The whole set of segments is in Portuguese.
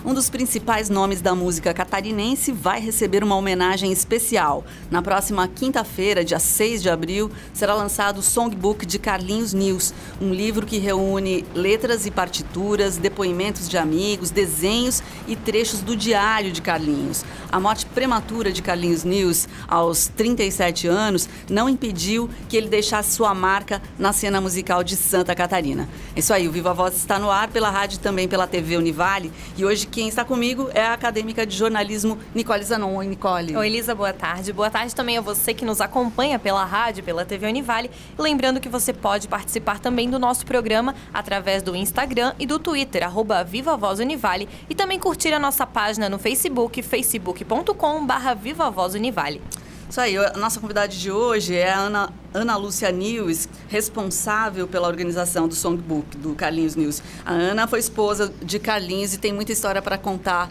Um dos principais nomes da música catarinense vai receber uma homenagem especial. Na próxima quinta-feira, dia 6 de abril, será lançado o Songbook de Carlinhos News, um livro que reúne letras e partituras, depoimentos de amigos, desenhos e trechos do diário de Carlinhos. A morte prematura de Carlinhos News, aos 37 anos, não impediu que ele deixasse sua marca na cena musical de Santa Catarina. É isso aí, o Viva Voz está no ar pela rádio e também pela TV Univale, e hoje quem está comigo é a acadêmica de jornalismo Nicole Zanon. Oi, Nicole. Oi, Elisa, boa tarde. Boa tarde também a você que nos acompanha pela rádio, pela TV Univale. Lembrando que você pode participar também do nosso programa através do Instagram e do Twitter, @Viva Voz Univale, e também curtir a nossa página no Facebook, facebook.com/Viva Voz Univale. Isso aí, a nossa convidada de hoje é a Ana Lúcia News, responsável pela organização do Songbook, do Carlinhos News. A Ana foi esposa de Carlinhos e tem muita história para contar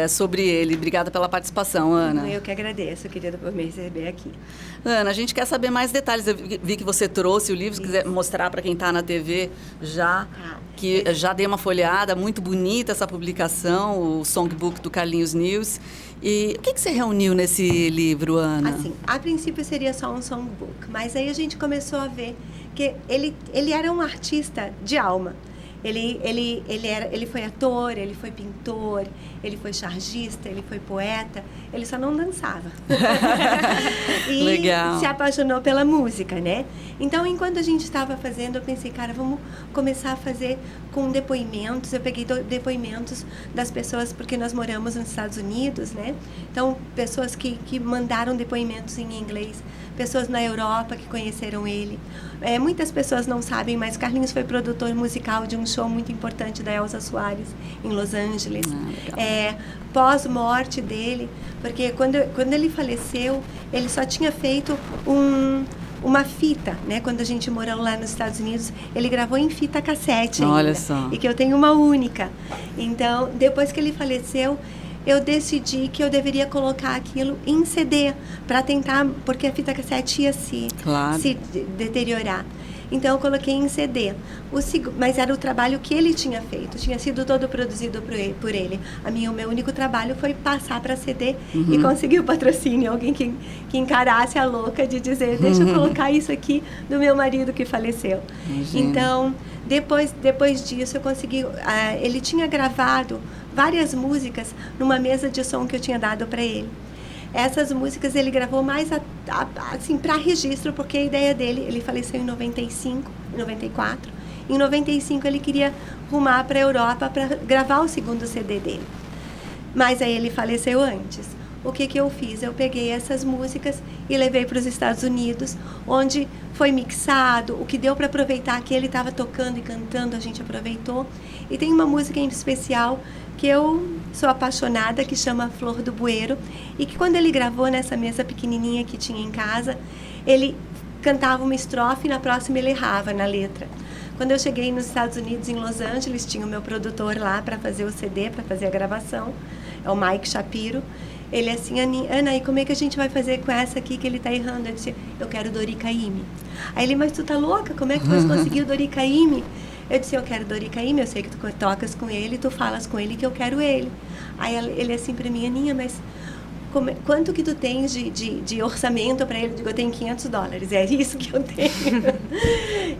sobre ele. Obrigada pela participação, Ana. Eu que agradeço, querida, por me receber aqui. Ana, a gente quer saber mais detalhes. Eu vi que você trouxe o livro, se quiser mostrar para quem está na TV já, que já dei uma folheada, muito bonita essa publicação, o Songbook do Carlinhos News. E o que você reuniu nesse livro, Ana? Assim, a princípio seria só um songbook, mas aí a gente começou a ver que ele era um artista de alma. Ele foi ator, ele foi pintor, ele foi chargista, ele foi poeta, ele só não dançava. E Legal. se apaixonou pela música, né? Então, enquanto a gente estava fazendo, eu pensei, cara, vamos começar a fazer com depoimentos. Eu peguei depoimentos das pessoas, porque nós moramos nos Estados Unidos, né? Então, pessoas que mandaram depoimentos em inglês, pessoas na Europa que conheceram ele. Muitas pessoas não sabem, mas Carlinhos foi produtor musical de um show muito importante da Elza Soares, em Los Angeles. Pós-morte dele, porque quando ele faleceu, ele só tinha feito uma fita, né? Quando a gente morou lá nos Estados Unidos, ele gravou em fita cassete ainda. Olha só. E que eu tenho uma única. Então, depois que ele faleceu, eu decidi que eu deveria colocar aquilo em CD, para tentar, porque a fita cassete ia se deteriorar. Então, eu coloquei em CD. Mas era o trabalho que ele tinha feito, tinha sido todo produzido por ele. O meu único trabalho foi passar para CD e conseguir o patrocínio, alguém que encarasse a louca de dizer, deixa eu colocar isso aqui do meu marido que faleceu. Então, depois disso, eu consegui... ele tinha gravado várias músicas numa mesa de som que eu tinha dado para ele. Essas músicas ele gravou mais assim, para registro, porque a ideia dele, ele faleceu em 94. Em 95 ele queria rumar para a Europa para gravar o segundo CD dele. Mas aí ele faleceu antes. O que eu fiz? Eu peguei essas músicas e levei para os Estados Unidos, onde foi mixado, o que deu para aproveitar que ele estava tocando e cantando, a gente aproveitou. E tem uma música em especial que eu sou apaixonada, que chama Flor do Bueiro, e que quando ele gravou nessa mesa pequenininha que tinha em casa, ele cantava uma estrofe e na próxima ele errava na letra. Quando eu cheguei nos Estados Unidos, em Los Angeles, tinha o meu produtor lá para fazer o CD, para fazer a gravação, é o Mike Shapiro. Ele assim, Ana, e como é que a gente vai fazer com essa aqui que ele está errando? Eu disse, eu quero Dori Caymmi. Aí ele, mas tu tá louca? Como é que tu vai conseguir o Dori Caymmi? Eu disse, eu quero Dori Caymmi, eu sei que tu tocas com ele, tu falas com ele que eu quero ele. Aí ele assim para mim, Aninha, mas quanto que tu tens de orçamento para ele? Eu digo, eu tenho $500, é isso que eu tenho.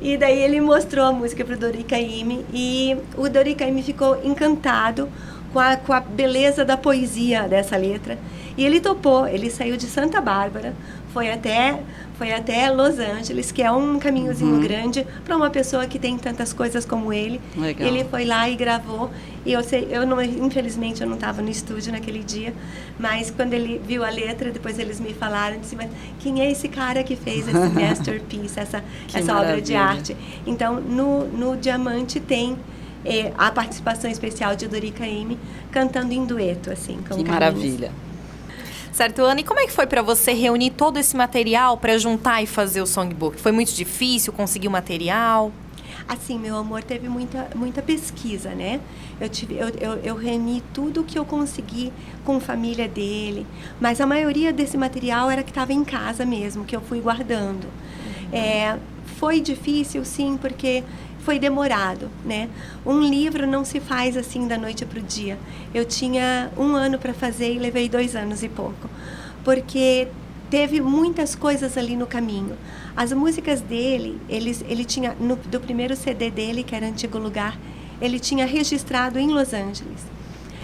E daí ele mostrou a música para o Dori Caymmi e o Dori Caymmi ficou encantado com a beleza da poesia dessa letra. E ele topou, ele saiu de Santa Bárbara, foi até Los Angeles, que é um caminhozinho grande para uma pessoa que tem tantas coisas como ele. Legal. Ele foi lá e gravou. E infelizmente eu não estava no estúdio naquele dia, mas quando ele viu a letra, depois eles me falaram, disse, mas quem é esse cara que fez esse masterpiece, essa obra de arte? Então, no Diamante tem a participação especial de Dori Caymmi cantando em dueto, assim, com Que Carlinhos. maravilha. Certo, Ana, e como é que foi para você reunir todo esse material para juntar e fazer o Songbook? Foi muito difícil conseguir o material? Assim, meu amor, teve muita pesquisa, né? Eu reuni tudo que eu consegui com a família dele, mas a maioria desse material era que estava em casa mesmo, que eu fui guardando. foi difícil, sim, porque foi demorado, né? Um livro não se faz assim da noite para o dia. Eu tinha 1 ano para fazer e levei 2 anos e pouco, porque teve muitas coisas ali no caminho. As músicas dele, ele tinha, do primeiro CD dele, que era Antigo Lugar, ele tinha registrado em Los Angeles.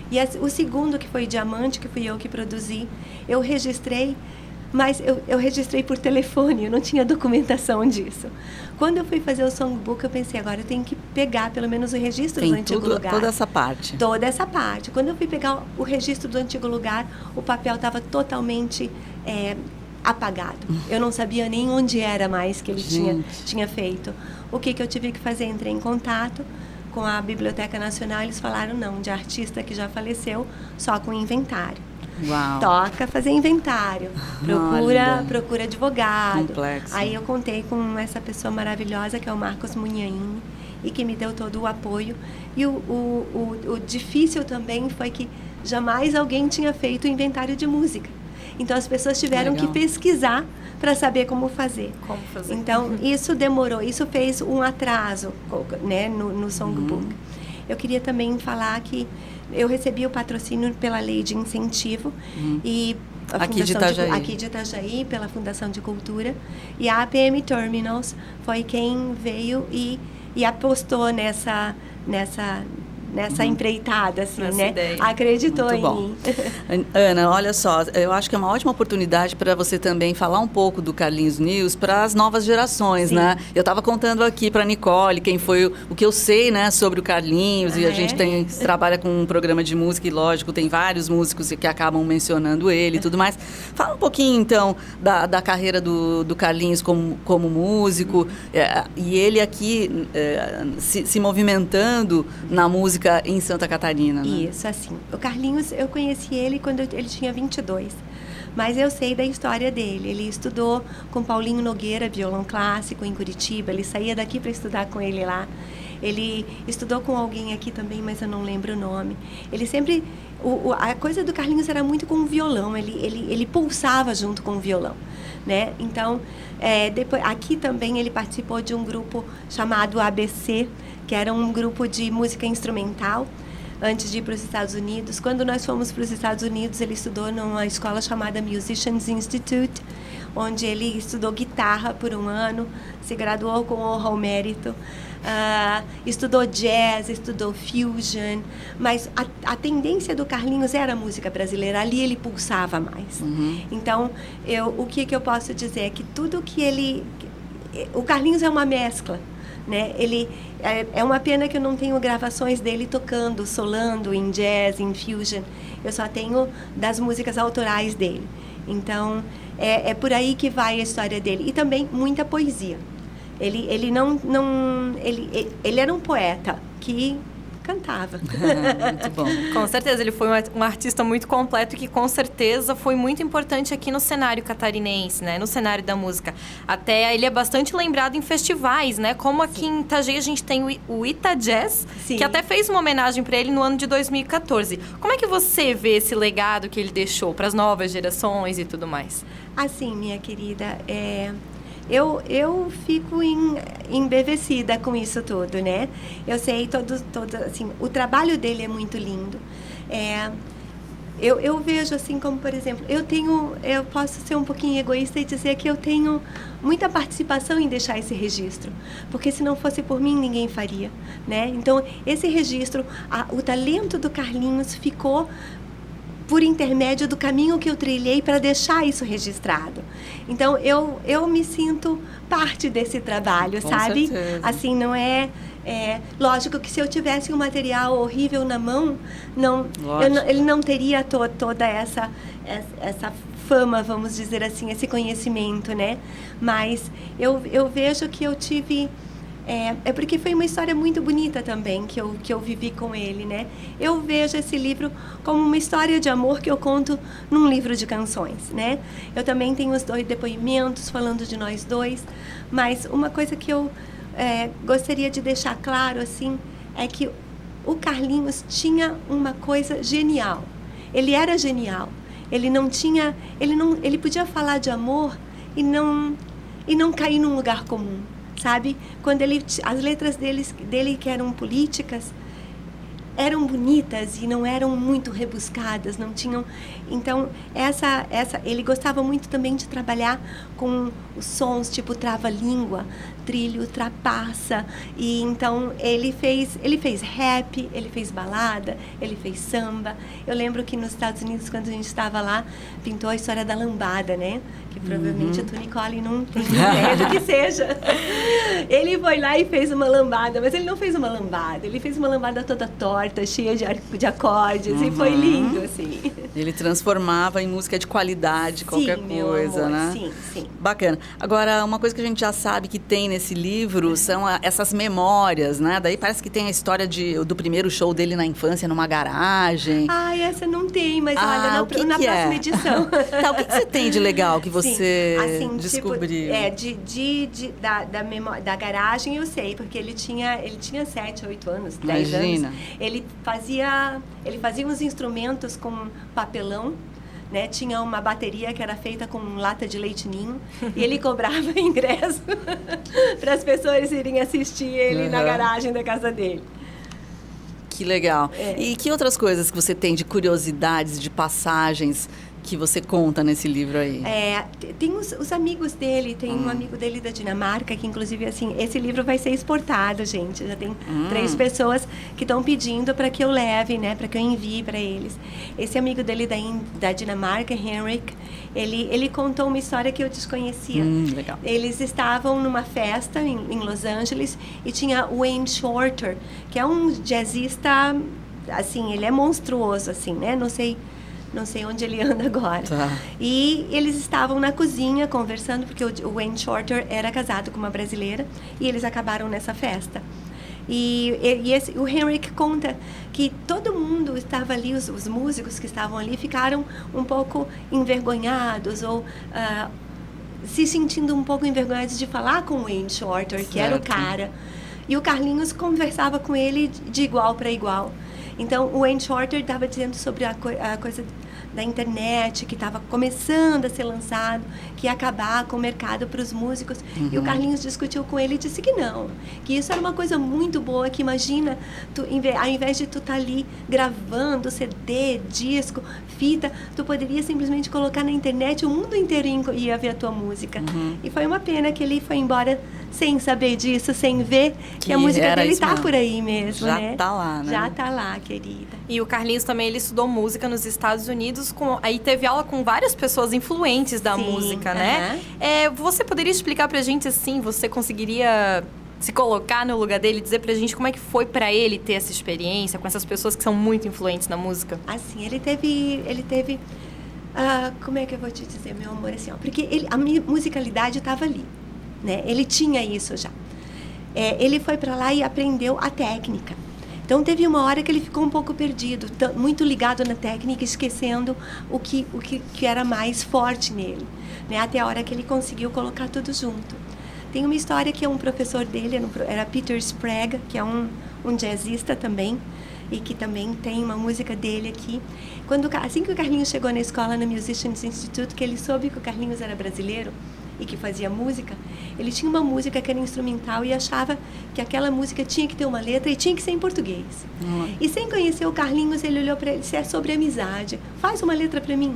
E o segundo, que foi Diamante, que fui eu que produzi, eu registrei, mas eu registrei por telefone, eu não tinha documentação disso. Quando eu fui fazer o songbook, eu pensei, agora eu tenho que pegar pelo menos o registro do Antigo Lugar. Toda essa parte. Toda essa parte. Quando eu fui pegar o registro do Antigo Lugar, o papel estava totalmente apagado. Eu não sabia nem onde era mais que ele tinha feito. O que eu tive que fazer? Entrei em contato com a Biblioteca Nacional, eles falaram, não, de artista que já faleceu, só com inventário. Uau. Toca fazer inventário, procura advogado. Complexo. Aí eu contei com essa pessoa maravilhosa, que é o Marcos Munhaine, e que me deu todo o apoio. E o difícil também foi que jamais alguém tinha feito o inventário de música. Então, as pessoas tiveram que pesquisar para saber como fazer. Então, isso demorou, isso fez um atraso, né, no songbook. Eu queria também falar que eu recebi o patrocínio pela lei de incentivo e aqui de Itajaí, pela Fundação de Cultura, e a APM Terminals foi quem veio e apostou nessa empreitada, assim, né? Ideia. Acreditou em mim. Ana, olha só, eu acho que é uma ótima oportunidade para você também falar um pouco do Carlinhos News para as novas gerações, né? Eu estava contando aqui para a Nicole quem foi o que eu sei, né, sobre o Carlinhos, e a gente trabalha com um programa de música e, lógico, tem vários músicos que acabam mencionando ele e tudo mais. Fala um pouquinho, então, da carreira do Carlinhos como músico, e ele aqui se movimentando na música em Santa Catarina, né? Isso, assim. O Carlinhos, eu conheci ele quando ele tinha 22. Mas eu sei da história dele. Ele estudou com Paulinho Nogueira, violão clássico, em Curitiba. Ele saía daqui para estudar com ele lá. Ele estudou com alguém aqui também, mas eu não lembro o nome. Ele sempre... a coisa do Carlinhos era muito com o violão. Ele pulsava junto com o violão, né? Então, depois, aqui também ele participou de um grupo chamado ABC, que era um grupo de música instrumental, antes de ir para os Estados Unidos. Quando nós fomos para os Estados Unidos, ele estudou numa escola chamada Musicians Institute, onde ele estudou guitarra por 1 ano, se graduou com honra ao mérito, estudou jazz, estudou fusion, mas a tendência do Carlinhos era a música brasileira, ali ele pulsava mais. Então, o que eu posso dizer é que tudo que o Carlinhos é uma mescla, né? Ele é uma pena que eu não tenho gravações dele tocando, solando em jazz, em fusion. Eu só tenho das músicas autorais dele. Então, é por aí que vai a história dele. E também muita poesia. Ele era um poeta que cantava. Muito bom. Com certeza, ele foi um artista muito completo e que com certeza foi muito importante aqui no cenário catarinense, né? No cenário da música. Até ele é bastante lembrado em festivais, né? Como aqui em Itajaí a gente tem o Ita Jazz, que até fez uma homenagem para ele no ano de 2014. Como é que você vê esse legado que ele deixou para as novas gerações e tudo mais? Assim, minha querida, eu fico embevecida com isso tudo, né? Eu sei assim, o trabalho dele é muito lindo. Eu vejo assim como, por exemplo, eu posso ser um pouquinho egoísta e dizer que eu tenho muita participação em deixar esse registro, porque se não fosse por mim, ninguém faria, né? Então, esse registro, o talento do Carlinhos ficou por intermédio do caminho que eu trilhei para deixar isso registrado. Então, eu me sinto parte desse trabalho, Com sabe? certeza. Assim, não lógico que se eu tivesse um material horrível na mão, ele não teria toda essa fama, vamos dizer assim, esse conhecimento, né? Mas eu vejo que eu tive... porque foi uma história muito bonita também que eu vivi com ele, né? Eu vejo esse livro como uma história de amor que eu conto num livro de canções, né? Eu também tenho os 2 depoimentos falando de nós dois, mas uma coisa que eu gostaria de deixar claro, assim, é que o Carlinhos tinha uma coisa genial. Ele era genial. Ele podia falar de amor e não cair num lugar comum. sabe? Quando as letras dele que eram políticas, eram bonitas e não eram muito rebuscadas, não tinham... Então, ele gostava muito também de trabalhar com os sons tipo trava-língua, trilho, trapaça. E então, ele fez rap, ele fez balada, ele fez samba. Eu lembro que nos Estados Unidos, quando a gente estava lá, pintou a história da lambada, né? Que provavelmente a Tony Collin não tem ideia do que seja. Ele foi lá e fez uma lambada, mas ele não fez uma lambada, ele fez uma lambada toda torta, cheia de acordes, e foi lindo, assim. Ele transformava em música de qualidade, qualquer coisa, né? Sim, sim. Bacana. Agora, uma coisa que a gente já sabe que tem nesse livro são essas memórias, né? Daí parece que tem a história do primeiro show dele na infância, numa garagem. Ah, essa não tem, mas olha, na próxima edição. Tá, o que você tem de legal que você descobriu? Tipo, da garagem eu sei, porque ele tinha 7, 8 anos, 10 anos. Ele fazia uns instrumentos com papelão, né? Tinha uma bateria que era feita com lata de leite ninho e ele cobrava ingresso para as pessoas irem assistir ele na garagem da casa dele. Que legal. E que outras coisas que você tem de curiosidades, de passagens que você conta nesse livro aí? Tem os amigos dele, tem um amigo dele da Dinamarca, que inclusive, assim, esse livro vai ser exportado, gente. Já tem 3 pessoas que estão pedindo para que eu leve, né, para que eu envie para eles. Esse amigo dele da Dinamarca, Henrik, ele contou uma história que eu desconhecia. Legal. Eles estavam numa festa em Los Angeles e tinha Wayne Shorter, que é um jazzista, assim, ele é monstruoso, assim, né? Não sei onde ele anda agora. Tá. E eles estavam na cozinha conversando, porque o Wayne Shorter era casado com uma brasileira, e eles acabaram nessa festa. O Henrik conta que todo mundo estava ali, os músicos que estavam ali, ficaram um pouco envergonhados, ou se sentindo um pouco envergonhados de falar com o Wayne Shorter, que era o cara. E o Carlinhos conversava com ele de igual para igual. Então, o Wayne Shorter estava dizendo sobre a coisa da internet, que estava começando a ser lançado, que ia acabar com o mercado para os músicos. E o Carlinhos discutiu com ele e disse que não, que isso era uma coisa muito boa, que imagina, ao invés de tu estar ali gravando CD, disco, fita, tu poderia simplesmente colocar na internet, o mundo inteiro ia ver a tua música. E foi uma pena que ele foi embora sem saber disso, sem ver que a música dele está por aí mesmo, já né? Já tá lá, né? Já tá lá, querida. E o Carlinhos também, ele estudou música nos Estados Unidos, aí teve aula com várias pessoas influentes da música, né? Você poderia explicar pra gente, assim, você conseguiria se colocar no lugar dele e dizer pra gente como é que foi pra ele ter essa experiência com essas pessoas que são muito influentes na música? Assim, ele teve como é que eu vou te dizer, meu amor, assim, ó, porque a musicalidade estava ali, né? Ele tinha isso já. Ele foi pra lá e aprendeu a técnica. Então, teve uma hora que ele ficou um pouco perdido, muito ligado na técnica, esquecendo o que era mais forte nele, né? Até a hora que ele conseguiu colocar tudo junto. Tem uma história que um professor dele, era Peter Sprague, que é um jazzista também, e que também tem uma música dele aqui. Assim que o Carlinhos chegou na escola, no Musicians Institute, que ele soube que o Carlinhos era brasileiro e que fazia música, ele tinha uma música que era instrumental e achava que aquela música tinha que ter uma letra e tinha que ser em português. E sem conhecer o Carlinhos, ele olhou para ele e disse: é sobre amizade, faz uma letra para mim.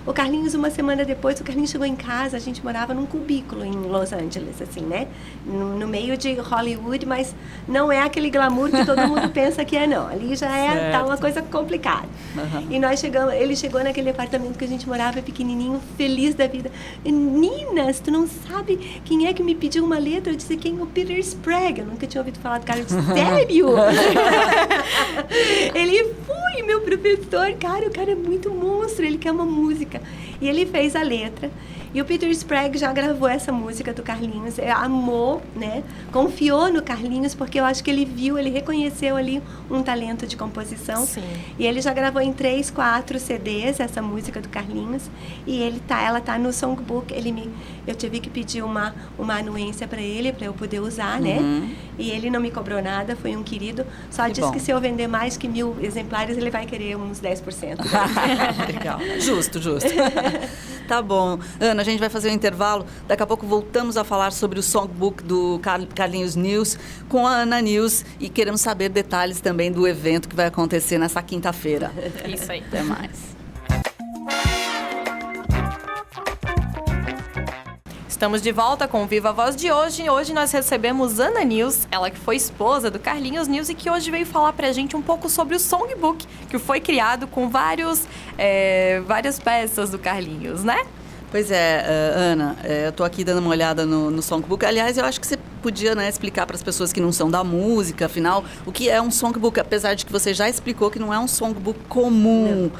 O Carlinhos, uma semana depois, o Carlinhos chegou em casa, a gente morava num cubículo em Los Angeles, assim, né? No meio de Hollywood, mas não é aquele glamour que todo mundo pensa que é, não. Ali já tá uma coisa complicada. E ele chegou naquele apartamento que a gente morava, pequenininho, feliz da vida. Ninas, tu não sabe quem é que me pediu uma letra? Eu disse: quem? O Peter Sprague. Eu nunca tinha ouvido falar do cara. Eu disse: sério? Ele foi meu professor. Cara, o cara é muito monstro, ele quer uma música. E ele fez a letra. E o Peter Sprague já gravou essa música do Carlinhos. Amou, né? Confiou no Carlinhos, porque eu acho que ele reconheceu ali um talento de composição. Sim. E ele já gravou em 3, 4 CDs essa música do Carlinhos. E ela tá no songbook. Eu tive que pedir uma anuência para ele, para eu poder usar, né? E ele não me cobrou nada, foi um querido. Só disse que se eu vender mais que 1000 exemplares, ele vai querer uns 10%. Legal. Justo. Tá bom. Ana, a gente vai fazer um intervalo. Daqui a pouco voltamos a falar sobre o songbook do Carlinhos News com a Ana News e queremos saber detalhes também do evento que vai acontecer nessa quinta-feira. Isso aí. Até mais. Estamos de volta com o Viva Voz de hoje. Hoje nós recebemos Ana News, ela que foi esposa do Carlinhos News e que hoje veio falar pra gente um pouco sobre o songbook, que foi criado com várias peças do Carlinhos, né? Pois é, Ana, eu tô aqui dando uma olhada no songbook. Aliás, eu acho que você podia, né, explicar para as pessoas que não são da música, afinal, o que é um songbook, apesar de que você já explicou que não é um songbook comum.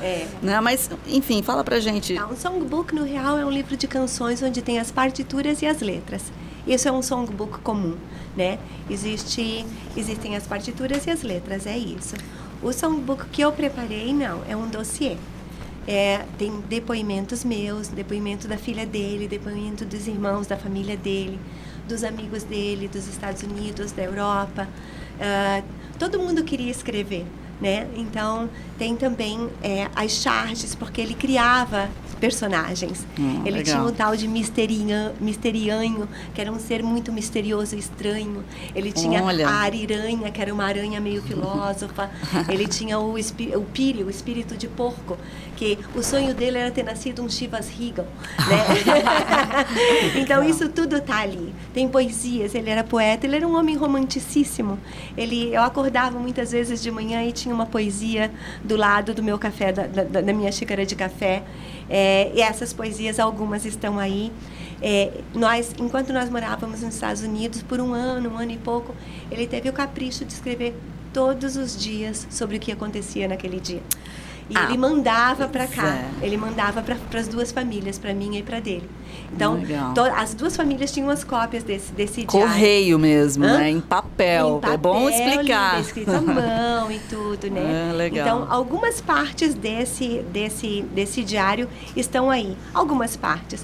Não, né? Mas, enfim, fala pra gente. Um songbook, no real, é um livro de canções onde tem as partituras e as letras. Isso é um songbook comum, né? Existem as partituras e as letras, é isso. O songbook que eu preparei, não, é um dossiê. Tem depoimentos meus, depoimento da filha dele, depoimento dos irmãos da família dele, dos amigos dele, dos Estados Unidos, da Europa. Todo mundo queria escrever, né? Então, tem também as charges, porque ele criava personagens. Ele legal. tinha um tal de Misterianho, que era um ser muito misterioso e estranho. Ele tinha a Ariranha, que era uma aranha meio filósofa. Ele tinha o Piri, o espírito de porco, que o sonho dele era ter nascido um Chivas Regal, né? Então, isso tudo tá ali. Tem poesias, ele era poeta, ele era um homem romanticíssimo. Eu acordava muitas vezes de manhã e tinha uma poesia do lado do meu café, da minha xícara de café. E essas poesias, algumas estão aí. Enquanto nós morávamos nos Estados Unidos, por um ano e pouco, ele teve o capricho de escrever todos os dias sobre o que acontecia naquele dia. E ele mandava para cá, ele mandava para as duas famílias, para mim e para dele. Então, as duas famílias tinham as cópias desse Correio diário. mesmo, né? Em papel. É bom explicar. Lindo, escrito à mão e tudo, né? Legal. Então, algumas partes desse diário estão aí. Algumas partes.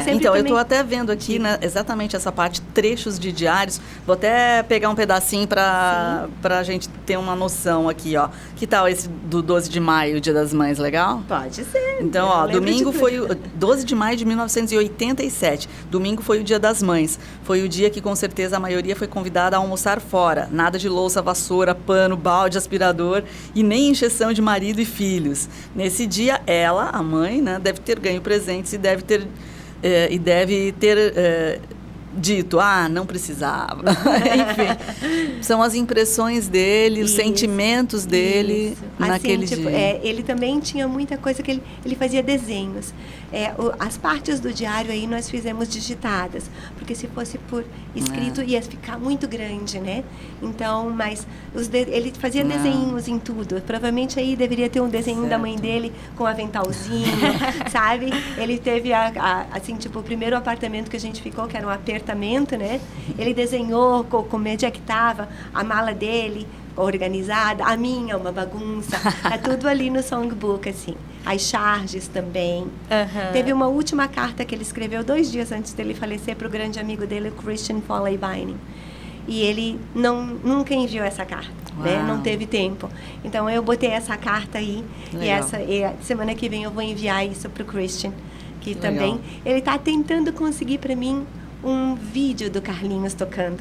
Então, eu estou até vendo aqui, né, exatamente essa parte, trechos de diários. Vou até pegar um pedacinho para a gente ter uma noção aqui, ó. Que tal esse do 12 de maio, Dia das Mães, legal? Pode ser. Então, ó, domingo foi o 12 de maio de 1987. Domingo foi o Dia das Mães. Foi o dia que, com certeza, a maioria foi convidada a almoçar fora. Nada de louça, vassoura, pano, balde, aspirador e nem encheção de marido e filhos. Nesse dia, ela, a mãe, né, deve ter ganho presentes e deve ter dito, não precisava. Enfim, são as impressões dele, os sentimentos dele naquele dia. Ele também tinha muita coisa que ele fazia desenhos. As partes do diário aí nós fizemos digitadas, porque se fosse por escrito ia ficar muito grande, né? Então, mas ele fazia desenhos em tudo. Provavelmente aí deveria ter um desenho da mãe dele com um aventalzinho, sabe? Ele teve assim, tipo, o primeiro apartamento que a gente ficou, que era um apertamento, né? Ele desenhou como é que estava a mala dele, organizada, a minha, uma bagunça. É tudo ali no songbook, assim. As charges também. Teve uma última carta que ele escreveu 2 dias antes dele falecer para o grande amigo dele, o Christian Foley Binding. E ele nunca enviou essa carta, né? Não teve tempo. Então, eu botei essa carta aí. E semana que vem eu vou enviar isso para o Christian, que também ele está tentando conseguir para mim um vídeo do Carlinhos tocando.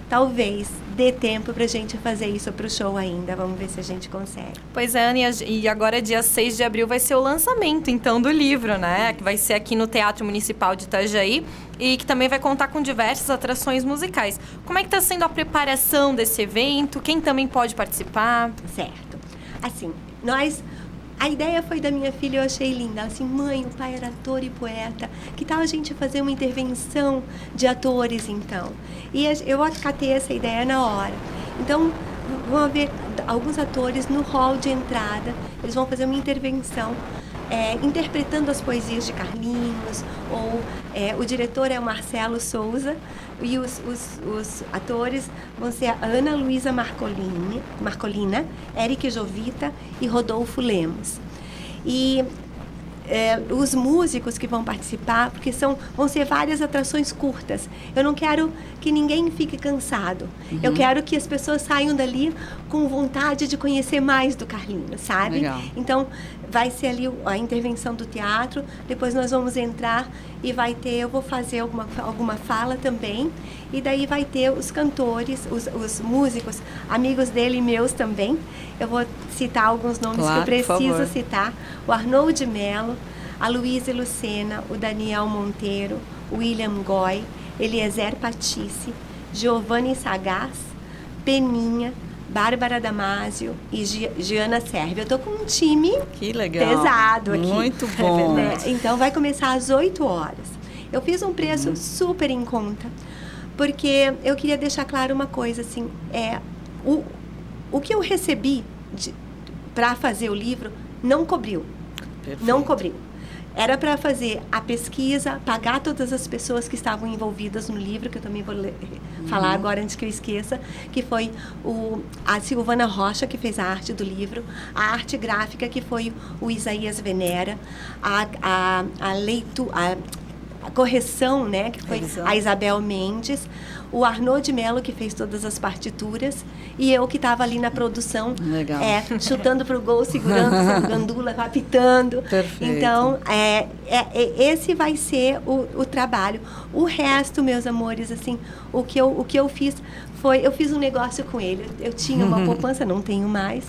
Talvez dê tempo pra gente fazer isso pro show ainda. Vamos ver se a gente consegue. Pois é, Ana, e agora dia 6 de abril vai ser o lançamento, então, do livro, né? Que vai ser aqui no Teatro Municipal de Itajaí e que também vai contar com diversas atrações musicais. Como é que tá sendo a preparação desse evento? Quem também pode participar? Certo. Assim, a ideia foi da minha filha, eu achei linda. Ela assim, mãe, o pai era ator e poeta. Que tal a gente fazer uma intervenção de atores, então? E eu acatei essa ideia na hora. Então, vão haver alguns atores no hall de entrada. Eles vão fazer uma intervenção interpretando as poesias de Carlinhos. O diretor é o Marcelo Souza. E os atores vão ser a Ana Luísa Marcolina, Eric Jovita e Rodolfo Lemos. E os músicos que vão participar, porque vão ser várias atrações curtas. Eu não quero que ninguém fique cansado. Eu quero que as pessoas saiam dali com vontade de conhecer mais do Carlinhos, sabe? Legal. Então, vai ser ali a intervenção do teatro, depois nós vamos entrar e eu vou fazer alguma fala também, e daí vai ter os cantores, os músicos, amigos dele e meus também. Eu vou citar alguns nomes que eu preciso citar. O Arnold Melo, a Luísa Lucena, o Daniel Monteiro, o William Goy, Eliezer Patice, Giovanni Sagaz, Peninha, Bárbara Damasio e Giana Sérvia. Eu tô com um time pesado aqui. Muito bom. Então, vai começar às 8 horas. Eu fiz um preço super em conta, porque eu queria deixar claro uma coisa, assim, o que eu recebi para fazer o livro não cobriu. Perfeito. Não cobriu. Era para fazer a pesquisa, pagar todas as pessoas que estavam envolvidas no livro, que eu também vou falar agora antes que eu esqueça, que foi a Silvana Rocha, que fez a arte do livro, a arte gráfica, que foi o Isaías Venera, a correção, né, que foi a Isabel Mendes, o Arnaud Melo, que fez todas as partituras, e eu que estava ali na produção, chutando para o gol, segurando essa gandula, apitando. Perfeito. Então, esse vai ser o trabalho. O resto, meus amores, assim, o que eu fiz eu fiz um negócio com ele. Eu tinha uma poupança, não tenho mais.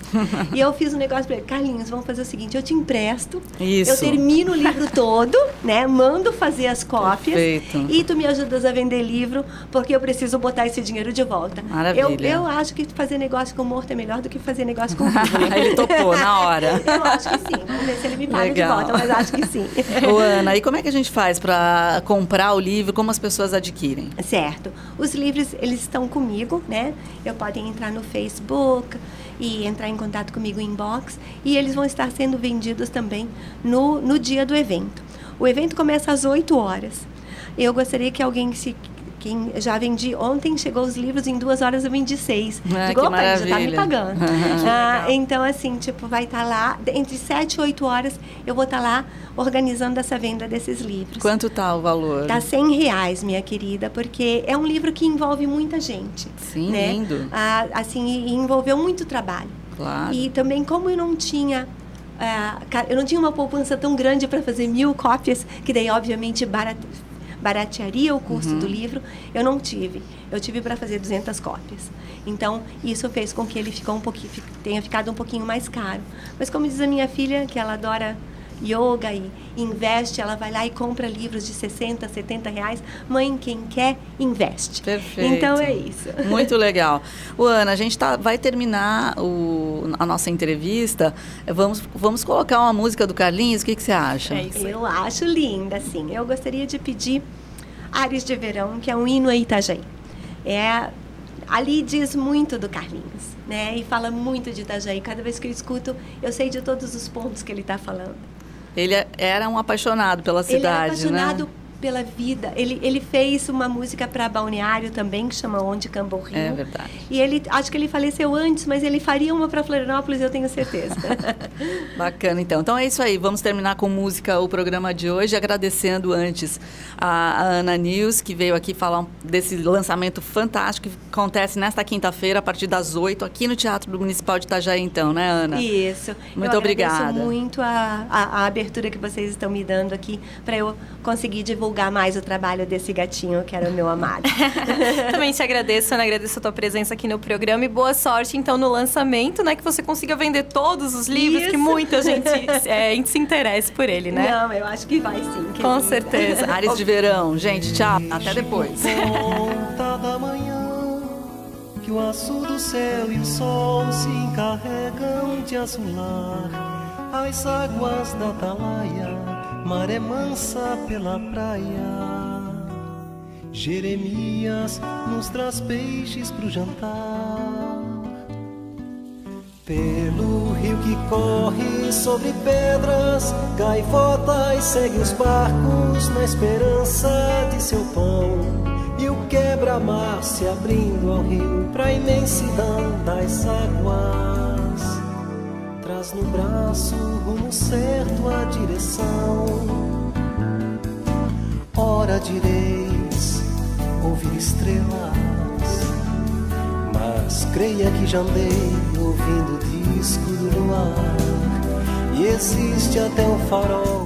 E eu fiz um negócio para ele. Carlinhos, vamos fazer o seguinte, eu te empresto. Isso. Eu termino o livro todo, né? Mando fazer as cópias. Perfeito. E tu me ajudas a vender livro, porque eu preciso botar esse dinheiro de volta. Maravilha. Eu acho que fazer negócio com morto é melhor do que fazer negócio com vivo. Ele topou na hora. Eu acho que sim. Vamos ver se ele me paga de volta, mas acho que sim. Ô, Ana, e como é que a gente faz para comprar o livro? Como as pessoas adquirem? Certo. Os livros, eles estão comigo, né? Podem entrar no Facebook e entrar em contato comigo em inbox, e eles vão estar sendo vendidos também no dia do evento. O evento começa às 8 horas. Eu gostaria que quem já vendi ontem, chegou os livros, em 2 horas eu vendi 6. Digo, opa, já está me pagando. Então, assim, vai estar lá, entre 7 e 8 horas, eu vou estar lá organizando essa venda desses livros. Quanto está o valor? Tá R$100, minha querida, porque é um livro que envolve muita gente. Sim, né? Lindo. Assim, e envolveu muito trabalho. Claro. E também, como eu não tinha uma poupança tão grande para fazer 1000 cópias, que daí, obviamente, baratearia o custo do livro, eu não tive. Eu tive para fazer 200 cópias. Então, isso fez com que ele tenha ficado um pouquinho mais caro. Mas, como diz a minha filha, que ela adora yoga e investe, ela vai lá e compra livros de R$60, R$70. Mãe, quem quer, investe. Perfeito. Então, é isso. Muito legal. Ana, a gente vai terminar a nossa entrevista. Vamos colocar uma música do Carlinhos. O que você acha? É isso aí. Eu acho linda, sim. Eu gostaria de pedir Ares de Verão, que é um hino a Itajaí. Ali diz muito do Carlinhos, né? E fala muito de Itajaí. Cada vez que eu escuto, eu sei de todos os pontos que ele está falando. Ele era um apaixonado pela cidade, né? Ele era apaixonado pela vida. Ele fez uma música para Balneário também, que chama Onde Camboriú. É verdade. E acho que ele faleceu antes, mas ele faria uma para Florianópolis, eu tenho certeza. Bacana, então. Então é isso aí. Vamos terminar com música o programa de hoje, agradecendo antes a Ana News, que veio aqui falar desse lançamento fantástico que acontece nesta quinta-feira, a partir das 8, aqui no Teatro do Municipal de Itajaí, então, né, Ana? Isso. Muito obrigada. Eu agradeço muito a abertura que vocês estão me dando aqui, para eu conseguir divulgar mais o trabalho desse gatinho, que era o meu amado. Também te agradeço, Ana, agradeço a tua presença aqui no programa e boa sorte, então, no lançamento, né, que você consiga vender todos os livros, Isso. que muita gente se interessa por ele, né? Não, eu acho que vai sim. Com certeza. Ares de Verão. Gente, tchau. Até depois. Ponta da manhã, que o azul do céu e o sol se encarregam de azular as águas da Atalaia, maré mansa pela praia. Jeremias nos traz peixes pro jantar. Pelo rio que corre sobre pedras, gaivotas seguem os barcos na esperança de seu pão. E o quebra-mar se abrindo ao rio pra imensidão das águas, Paz no braço, rumo certo à direção. Ora direis ouvir estrelas, mas creia que já andei ouvindo o disco do luar. E existe até um farol